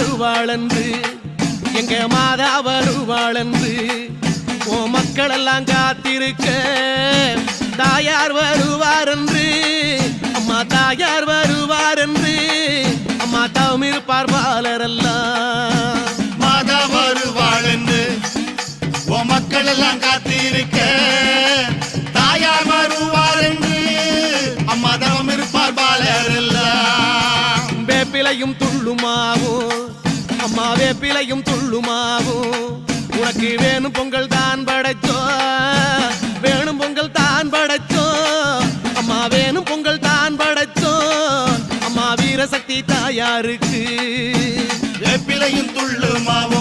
வருவாளென்று எங்க மாதா வருவாளென்று ஓ மக்கள் எல்லாம் காத்திருக்க தாயார் வருவார் என்று அம்மா தாயார் வருவார் என்று அம்மா தவம் இருப்பார் பாலரெல்லாம் மாதா வருவாள் என்று ஓ மக்கள் எல்லாம் காத்திருக்க தாயார் வருவார் என்று அம்மா தவம் இருப்பார் பாலரெல்லாம் வேப்பிலையும் துள்ளுமாவும் அம்மா வேப்பிலையும் துள்ளுமாவும் உனக்கு வேணும் பொங்கல் தான் படைச்சோ வேணும் பொங்கல் தான் படைச்சோ அம்மா வேணும் பொங்கல் தான் படைச்சோ அம்மா வீரசக்தி தாயாருக்கு வேப்பிலையும் துள்ளுமாவும்